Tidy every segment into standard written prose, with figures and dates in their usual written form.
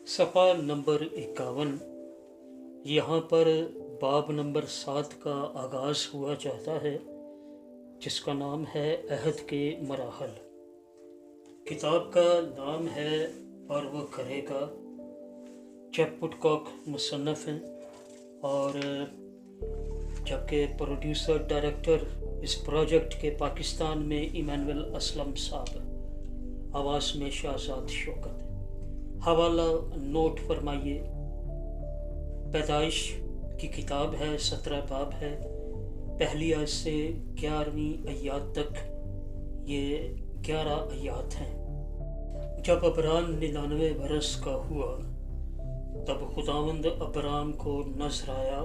صفحہ نمبر 51 यहाँ पर बाब नंबर 7 का आगाज़ हुआ चाहता है, जिसका नाम है अहद के मराहल। किताब का नाम है और वो करेगा। जेफ वुडकॉक मुसन्नफ़ हैं और जबकि प्रोड्यूसर डायरेक्टर इस प्रोजेक्ट के पाकिस्तान में इमानुएल असलम साहब, आवाज़ में शहजाद शौकत। हवाला नोट फरमाइए। पैदाइश की किताब है, 17 बाब है, पहली आयत से 11वीं आयत तक ये 11 आयत हैं। जब अबराम 99 बरस का हुआ तब खुदावंद अबराम को नजर आया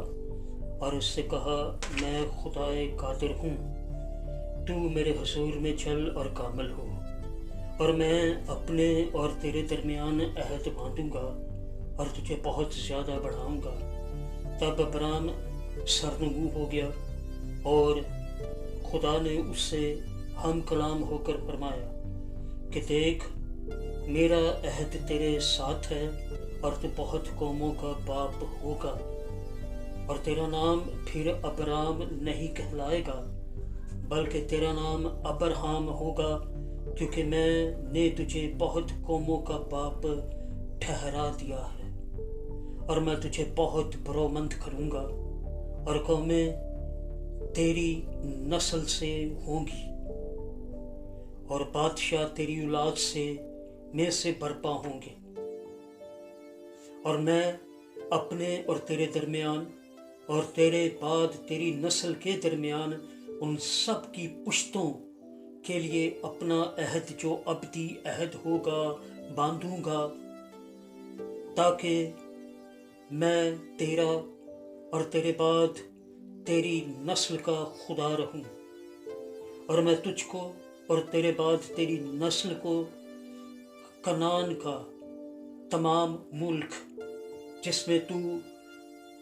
और उससे कहा, मैं खुदाए कादिर हूँ, तू मेरे हुजूर में चल और कामिल हो, और मैं अपने और तेरे दरमियान अहद बांधूंगा और तुझे बहुत ज़्यादा बढ़ाऊंगा। तब अबराम सरनगू हो गया और खुदा ने उससे हम कलाम होकर फरमाया कि देख, मेरा अहद तेरे साथ है और तू बहुत कौमों का बाप होगा, और तेरा नाम फिर अबराम नहीं कहलाएगा बल्कि तेरा नाम अब्राहम होगा, क्योंकि मैंने तुझे बहुत कौमों का बाप ठहरा दिया है, और मैं तुझे बहुत बरोमंद करूँगा और कौमें तेरी नस्ल से होंगी और बादशाह तेरी औलाद से में से बर्पा होंगे, और मैं अपने और तेरे दरमियान और तेरे बाद तेरी नस्ल के दरमियान उन सब की पुश्तों के लिए अपना अहद जो अबदी अहद होगा बांधूंगा, ताकि मैं तेरा और तेरे बाद तेरी नस्ल का खुदा रहूं, और मैं तुझको और तेरे बाद तेरी नस्ल को कनान का तमाम मुल्क जिसमें तू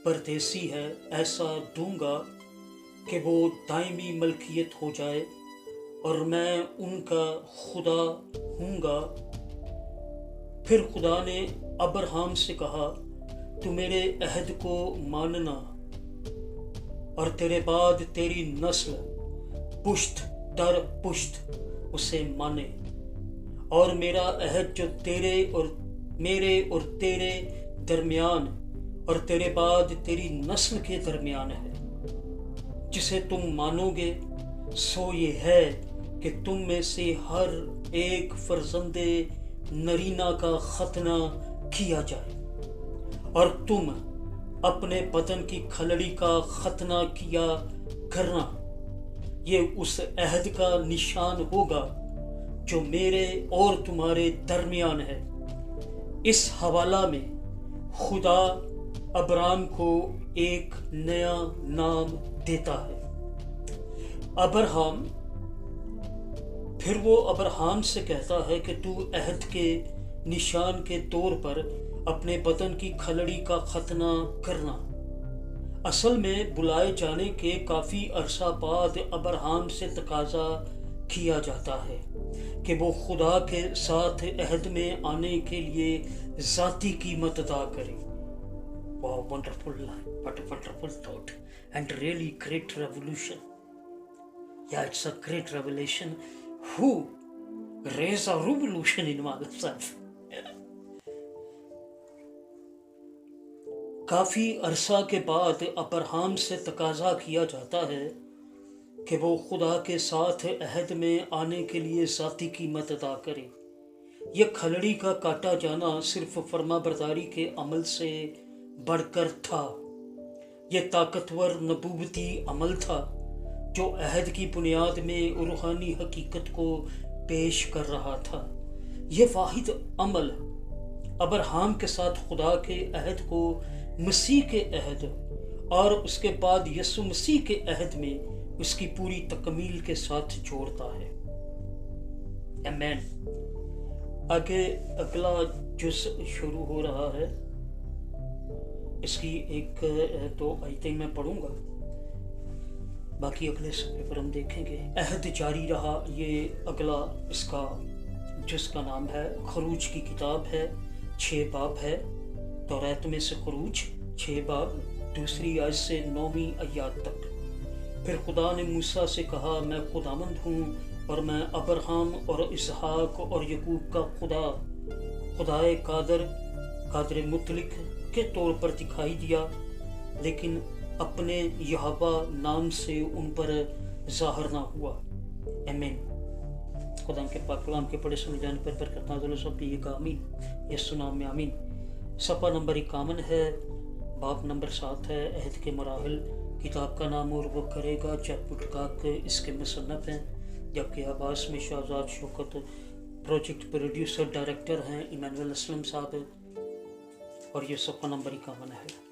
परदेसी है ऐसा दूंगा कि वो दायमी मलकियत हो जाए, और मैं उनका खुदा हूँगा। फिर खुदा ने अब्राहम से कहा, तू मेरे अहद को मानना और तेरे बाद तेरी नस्ल पुश्त दर पुश्त उसे माने, और मेरा अहद जो तेरे और मेरे और तेरे दरमियान और तेरे बाद तेरी नस्ल के दरमियान है, जिसे तुम मानोगे, सो ये है कि तुम में से हर एक फर्जंदे नरीना का खतना किया जाए, और तुम अपने बदन की खलड़ी का खतना किया करना। ये उस अहद का निशान होगा जो मेरे और तुम्हारे दरमियान है। इस हवाला में खुदा अब्राम को एक नया नाम देता है, अब्राहम। फिर वो अब्राहम से कहता है कि तू अहद के निशान के तौर पर अपने बदन की खलड़ी का खतना करना। असल में बुलाए जाने के काफ़ी अरसा बाद अब्राहम से तकाजा किया जाता है कि वो खुदा के साथ अहद में आने के लिए ज़ाती कीमत अदा करे। वाह, wonderful line, what a wonderful thought and really great revolution. Yeah, it's a great revelation. Who raised a revolution in oneself? काफी अरसा के बाद अब्राहम से तकाजा किया जाता है कि वो खुदा के साथ अहद में आने के लिए ज़ाती कीमत अदा करे। यह खलड़ी का काटा जाना सिर्फ फर्माबरदारी के अमल से बढ़कर था। यह ताकतवर नबूवती अमल था जो अहद की बुनियाद में रूहानी हकीकत को पेश कर रहा था। यह वाहिद अमल अब्राहम के साथ खुदा के अहद को मसीह के अहद और उसके बाद यसु मसीह के अहद में उसकी पूरी तकमील के साथ जोड़ता है। आमीन। आगे अगला जुज़ शुरू हो रहा है। इसकी एक दो आयतें मैं पढ़ूंगा, बाकी अगले सफ़े पर हम देखेंगे। अहद जारी रहा, ये अगला इसका जिसका नाम है खरूज की किताब है, 6 बाब है। तौरात में से खुरूज 6 बाब, दूसरी आयत से 9वीं आयत तक। फिर खुदा ने मूसा से कहा, मैं खुदावंद हूँ और मैं अब्राहम और इसहाक और यकूब का खुदा, खुदाए कादर मुतलिक के तौर पर दिखाई दिया, लेकिन अपने यहोवा नाम से उन पर ज़ाहिर ना हुआ। आमीन। खुदा के पाक कलाम के पढ़े सुने जाने पर बरकत नाज़िल हो सब का आमीन। यीशु नाम में आमीन। सफ़ा नंबर 51 है, बाब नंबर 7 है, अहद के मराहिल। किताब का नाम और वो करेगा जब उठकाक इसके मुसन्नफ़ हैं, जबकि आबास में Shahzad Shaukat project producer director हैं, इमानुएल असलम साहब, और ये सफ़ा नंबर 51 है।